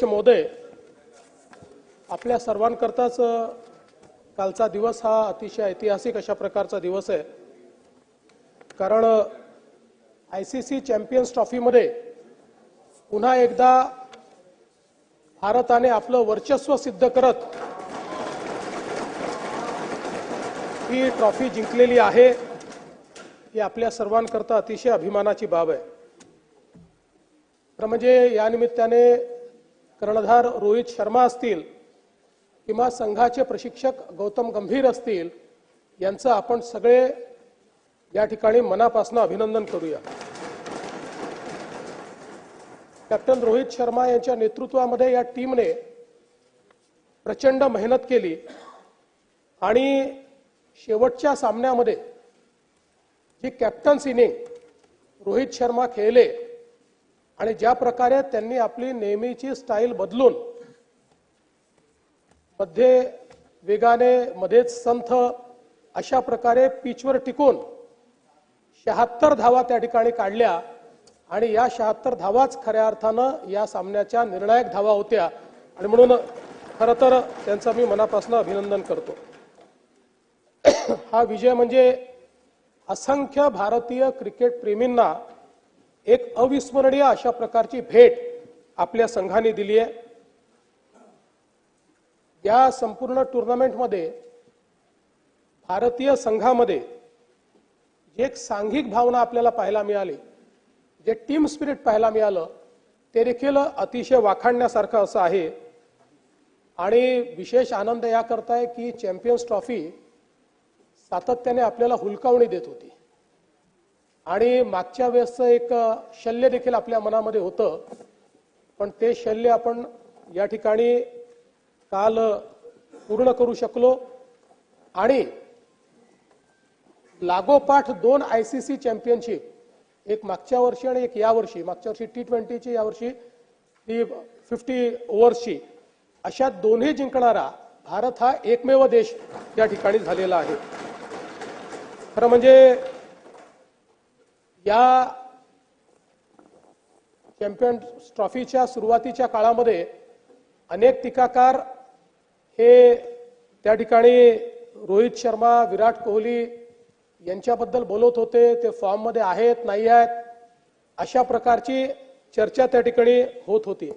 महोदय, आपल्या सर्वांकरताच कालचा दिवस हा अतिशय ऐतिहासिक अशा प्रकारचा दिवस आहे। कारण आयसीसी चॅम्पियन्स ट्रॉफीमध्ये पुन्हा एकदा भारताने आपलं वर्चस्व सिद्ध करत ही ट्रॉफी जिंकलेली आहे। ही आपल्या सर्वांकरता अतिशय अभिमानाची बाब आहे। तर म्हणजे या निमित्ताने कर्णधार रोहित शर्मा असतील किंवा संघाचे प्रशिक्षक गौतम गंभीर असतील यांचं आपण सगळे या ठिकाणी मनापासून अभिनंदन करूया। कॅप्टन रोहित शर्मा यांच्या नेतृत्वामध्ये या टीमने प्रचंड मेहनत केली आणि शेवटच्या सामन्यामध्ये जी कॅप्टन्स इनिंग रोहित शर्मा खेळले आणि ज्या प्रकारे त्यांनी आपली नेहमीची स्टाईल बदलून मध्ये वेगाने मध्येच संथ अशा प्रकारे पिचवर टिकून 76 धावा त्या ठिकाणी काढल्या आणि या 76 धावाच खऱ्या अर्थानं या सामन्याच्या निर्णायक धावा होत्या आणि म्हणून खरं तर त्यांचं मी मनापासून अभिनंदन करतो। हा विजय म्हणजे असंख्य भारतीय क्रिकेट प्रेमींना एक अविस्मरणीय अशा प्रकारची भेट आपल्या संघाने दिली आहे। या संपूर्ण टुर्नामेंटमध्ये भारतीय संघामध्ये जे एक सांघिक भावना आपल्याला पाहायला मिळाली, जे टीम स्पिरिट पाहायला मिळालं, ते देखील अतिशय वाखाणण्यासारखं असं आहे। आणि विशेष आनंद या करता आहे की चॅम्पियन्स ट्रॉफी सातत्याने आपल्याला हुलकावणी देत होती आणि मागच्या वेळेसचं एक शल्य देखील आपल्या मनामध्ये होतं, पण ते शल्य आपण या ठिकाणी काल पूर्ण करू शकलो आणि लागोपाठ 2 आयसीसी चॅम्पियनशिप, एक मागच्या वर्षी आणि एक या वर्षी, मागच्या वर्षी T20ची, या वर्षी 50 ओव्हर्सची, अशा दोन्ही जिंकणारा भारत हा एकमेव देश या ठिकाणी झालेला आहे। खरं म्हणजे या चॅम्पियन्स ट्रॉफीच्या सुरुवातीच्या काळामध्ये अनेक टीकाकार हे त्या ठिकाणी रोहित शर्मा, विराट कोहली यांच्याबद्दल बोलत होते, ते फॉर्म मध्ये आहेत नाही आहेत अशा प्रकारची चर्चा त्या ठिकाणी होत होती।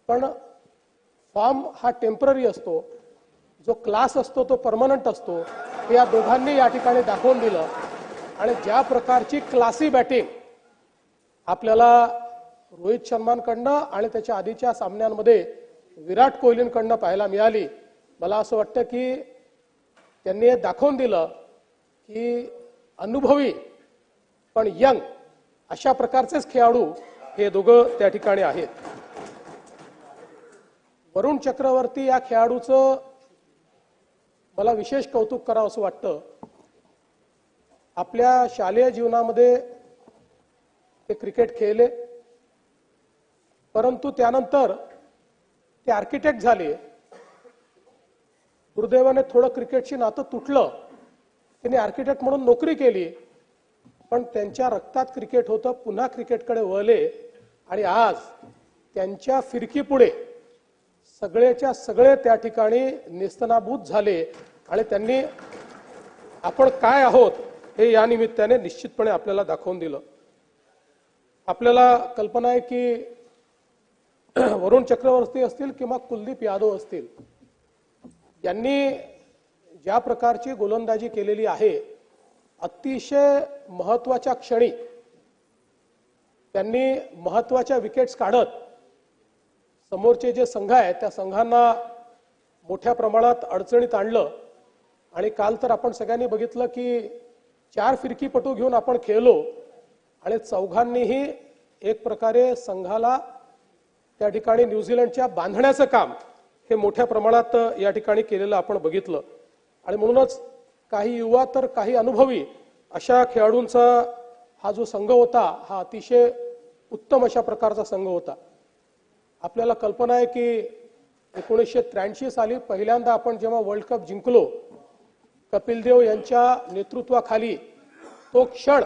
पण फॉर्म हा टेम्पररी असतो, जो क्लास असतो तो परमनंट असतो, हे या दोघांनी या ठिकाणी दाखवून दिलं। आणि ज्या प्रकारची क्लासी बॅटिंग आपल्याला रोहित शर्मांकडनं आणि त्याच्या आधीच्या सामन्यांमध्ये विराट कोहलींकडनं पाहायला मिळाली, मला असं वाटतं की त्यांनी दाखवून दिलं की अनुभवी पण यंग अशा प्रकारचेच खेळाडू हे दोघं त्या ठिकाणी आहेत। वरुण चक्रवर्ती या खेळाडूचं मला विशेष कौतुक करावं असं वाटतं। आपल्या शालेय जीवनामध्ये ते क्रिकेट खेळले, परंतु त्यानंतर ते आर्किटेक्ट झाले। दुर्दैवाने थोडं क्रिकेटशी नातं तुटलं, त्यांनी आर्किटेक्ट म्हणून नोकरी केली, पण त्यांच्या रक्तात क्रिकेट होतं, पुन्हा क्रिकेटकडे वळले आणि आज त्यांच्या फिरकीपुढे सगळेच्या सगळे त्या ठिकाणी नेस्तनाबूत झाले आणि त्यांनी आपण काय आहोत हे या निमित्ताने निश्चितपणे आपल्याला दाखवून दिलं। आपल्याला कल्पना आहे की वरुण चक्रवर्ती असतील किंवा कुलदीप यादव असतील, यांनी ज्या प्रकारची गोलंदाजी केलेली आहे, अतिशय महत्त्वाच्या क्षणी त्यांनी महत्त्वाच्या विकेट्स काढत समोरचे जे संघ आहेत त्या संघांना मोठ्या प्रमाणात अडचणीत आणलं। आणि काल तर आपण सगळ्यांनी बघितलं की 4 फिरकीपटू घेऊन आपण खेळलो आणि चौघांनीही एक प्रकारे संघाला त्या ठिकाणी न्यूझीलंडच्या बांधण्याचं काम हे मोठ्या प्रमाणात या ठिकाणी केलेलं आपण बघितलं। आणि म्हणूनच काही युवा तर काही अनुभवी अशा खेळाडूंचा हा जो संघ होता, हा अतिशय उत्तम अशा प्रकारचा संघ होता। आपल्याला कल्पना आहे की 1983 साली पहिल्यांदा आपण जेव्हा वर्ल्ड कप जिंकलो, कपिल देव यांच्या नेतृत्वाखाली तो क्षण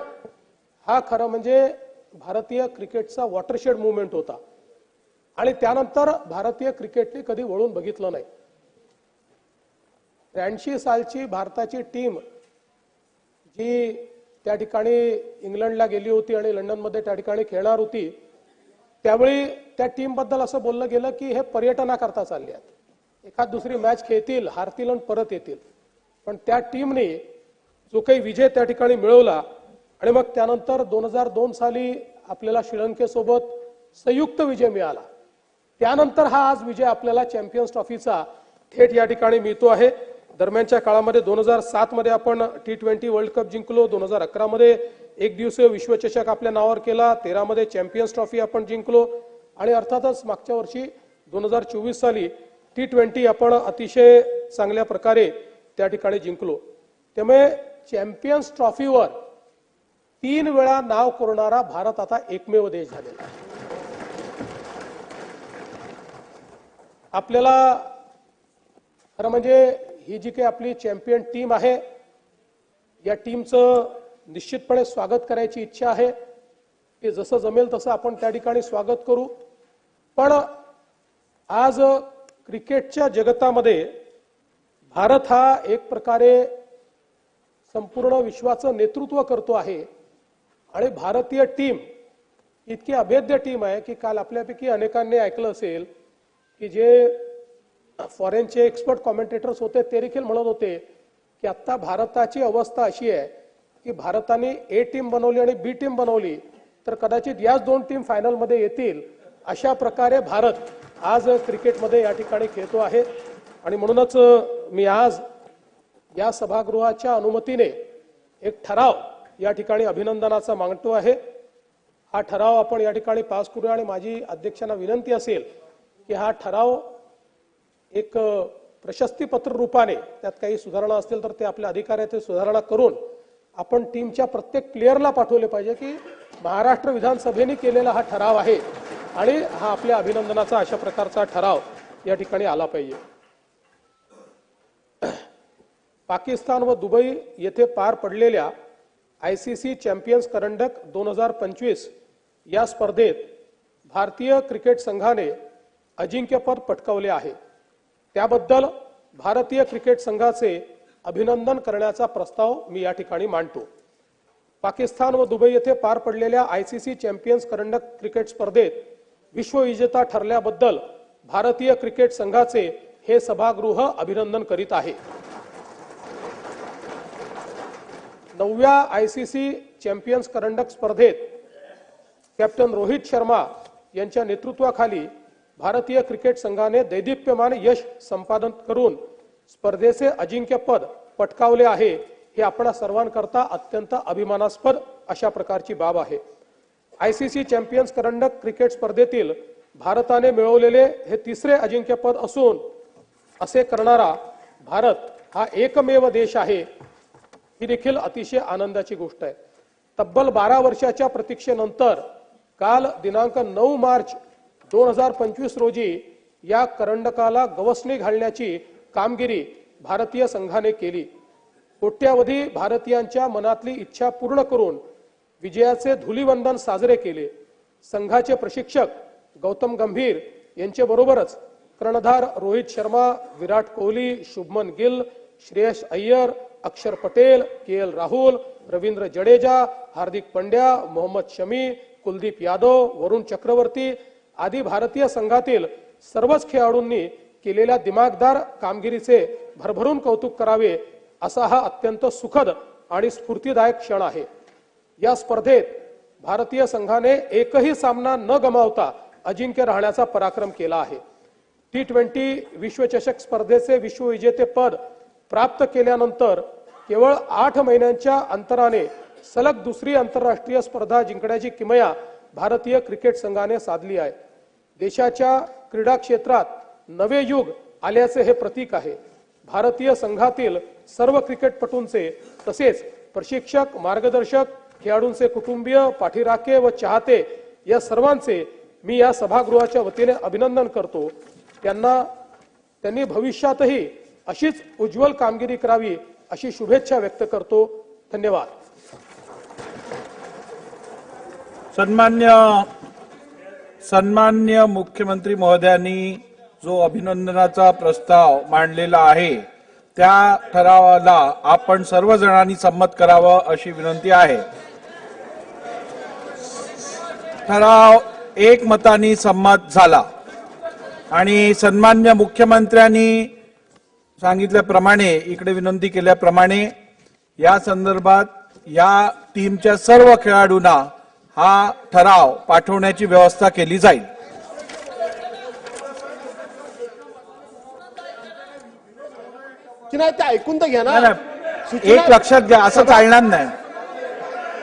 हा खरं म्हणजे भारतीय क्रिकेटचा वॉटरशेड मूवमेंट होता। आणि त्यानंतर भारतीय क्रिकेटने कधी वळून बघितलं नाही. 83 सालची भारताची टीम जी त्या ठिकाणी इंग्लंडला गेली होती आणि लंडनमध्ये त्या ठिकाणी खेळणार होती, त्यावेळी त्या टीम बद्दल असं बोललं गेलं की हे पर्यटनाकरता चालले आहेत, एखाद दुसरी मॅच खेळतील, हारतील आणि परत येतील. पण त्या टीमने जो काही विजय त्या ठिकाणी मिळवला आणि मग त्यानंतर 2002 साली आपल्याला श्रीलंकेसोबत संयुक्त विजय मिळाला, त्यानंतर हा आज विजय आपल्याला चॅम्पियन्स ट्रॉफीचा थेट या ठिकाणी मिळतो आहे. दरम्यानच्या काळामध्ये 2007 मध्ये आपण T20 वर्ल्ड कप जिंकलो, 2011 मध्ये एक दिवसीय विश्वचषक आपल्या नावावर केला, 13 मध्ये चॅम्पियन्स ट्रॉफी आपण जिंकलो आणि अर्थातच मागच्या वर्षी 2024 साली T20 आपण अतिशय चांगल्या प्रकारे त्या ठिकाणी जिंकलो. त्यामुळे चॅम्पियन्स ट्रॉफीवर 3 वेळा नाव कोरणारा भारत आता एकमेव देश झालेला आहे. आपल्याला खरं म्हणजे ही जी काही आपली चॅम्पियन टीम आहे, या टीमचं निश्चितपणे स्वागत करायची इच्छा आहे. ते जसं जमेल तसं आपण त्या ठिकाणी स्वागत करू. पण आज क्रिकेटच्या जगतामध्ये भारत हा एक प्रकारे संपूर्ण विश्वाचं नेतृत्व करतो आहे आणि भारतीय टीम इतकी अभेद्य टीम आहे की काल आपल्यापैकी अनेकांनी ऐकलं असेल की जे फॉरेनचे एक्सपर्ट कॉमेंटेटर्स होते ते देखील म्हणत होते की आता भारताची अवस्था अशी आहे की भारताने ए टीम बनवली आणि बी टीम बनवली तर कदाचित याच 2 टीम फायनलमध्ये येतील. अशा प्रकारे भारत आज क्रिकेटमध्ये या ठिकाणी खेळतो आहे. आणि म्हणूनच मी आज या सभागृहाच्या अनुमतीने एक ठराव या ठिकाणी अभिनंदनाचा मांडतो आहे. हा ठराव आपण या ठिकाणी पास करूया आणि माझी अध्यक्षांना विनंती असेल की हा ठराव एक प्रशस्तीपत्र रूपाने, त्यात काही सुधारणा असतील तर ते आपल्या अधिकाऱ्यात सुधारणा करून आपण टीमच्या प्रत्येक प्लेयरला पाठवले पाहिजे की महाराष्ट्र विधानसभेने केलेला हा ठराव आहे आणि हा आपल्या अभिनंदनाचा अशा प्रकारचा ठराव या ठिकाणी आला पाहिजे. पाकिस्तान व दुबई येथे पार पडलेल्या ICC चॅम्पियन्स करंडक 2025 या स्पर्धेत भारतीय क्रिकेट संघाने अजिंक्यपद पटकावले आहे. त्याबद्दल भारतीय क्रिकेट संघाचे अभिनंदन करण्याचा प्रस्ताव मी या ठिकाणी मांडतो. पाकिस्तान व दुबई येथे पार पडलेल्या ICC चॅम्पियन्स करंडक क्रिकेट स्पर्धेत विश्वविजेता ठरल्याबद्दल भारतीय क्रिकेट संघाचे हे सभागृह अभिनंदन करीत आहे. 9व्या ICC चॅम्पियन्स करंडक स्पर्धेत कॅप्टन रोहित शर्मा यांच्या नेतृत्वाखाली भारतीय क्रिकेट संघाने दैदिप्यमान यश संपादन करून स्पर्धेचे अजिंक्यपद पटकावले आहे. हे आपणा सर्वांकरता अत्यंत अभिमानास्पद अशा प्रकारची बाब आहे. ICC चॅम्पियन्स करंडक क्रिकेट स्पर्धेतील भारताने मिळवलेले हे 3रे अजिंक्यपद असून असे करणारा भारत हा एकमेव देश आहे. ही देखील अतिशय आनंदाची गोष्ट आहे. तब्बल 12 वर्षाच्या प्रतीक्षेनंतर काल दिनांक 9 मार्च 2025 रोजी या करंडकाला गवसणी घालण्याची कामगिरी भारतीय संघाने केली. कोट्यावधी भारतीयांच्या मनातली इच्छा पूर्ण करून विजयाचे धुलीवंदन साजरे केले. संघाचे प्रशिक्षक गौतम गंभीर यांच्या बरोबरच कर्णधार रोहित शर्मा, विराट कोहली, शुभमन गिल, श्रेयस अय्यर, अक्षर पटेल, KL राहुल, रवींद्र जडेजा, हार्दिक पंड्या, मोहम्मद शमी, कुलदीप यादव, वरुण चक्रवर्ती आदी भारतीय संघातील सर्वच खेळाडूंनी केलेल्या दिमागदार कामगिरीचे भरभरून कौतुक करावे असा हा अत्यंत सुखद आणि स्फूर्तिदायक क्षण आहे. या स्पर्धेत भारतीय संघाने एकही सामना न गमावता अजिंक्य राहण्याचा पराक्रम केला आहे. T20 विश्वचषक स्पर्धेचे विश्वविजेतेपद प्राप्त केल्यानंतर केवळ 8 महिन्यांच्या अंतराने सलग दुसरी आंतरराष्ट्रीय स्पर्धा जिंकण्याची किमया भारतीय क्रिकेट संघाने साधली आहे. देशाच्या क्रीडा क्षेत्रात नवे युग आल्याचे हे प्रतीक आहे. भारतीय संघातील सर्व क्रिकेटपटूंचे तसेच प्रशिक्षक, मार्गदर्शक, खेळाडूंचे कुटुंबीय, पाठीराखे व चाहते या सर्वांचे मी या सभागृहाच्या वतीने अभिनंदन करतो. त्यांनी भविष्यातही अशीच उज्ज्वल कामगिरी करावी अशी शुभेच्छा व्यक्त करतो. धन्यवाद. सन्मान्य सन्मान्य मुख्यमंत्री महोदयांनी जो अभिनंदनाचा प्रस्ताव मांडलेला आहे त्या ठरावाला आपण सर्वजणांनी संमत करावं अशी विनंती आहे. ठराव एकमताने संमत झाला आणि सन्मान्य मुख्यमंत्र्यांनी सांगितल्याप्रमाणे इकडे विनंती केल्याप्रमाणे या संदर्भात या टीमच्या सर्व खेळाडूंना हा ठराव पाठवण्याची व्यवस्था केली जाईल. की नाही ते ऐकून तर घ्या ना. एक लक्षात घ्या, असं चालणार नाही.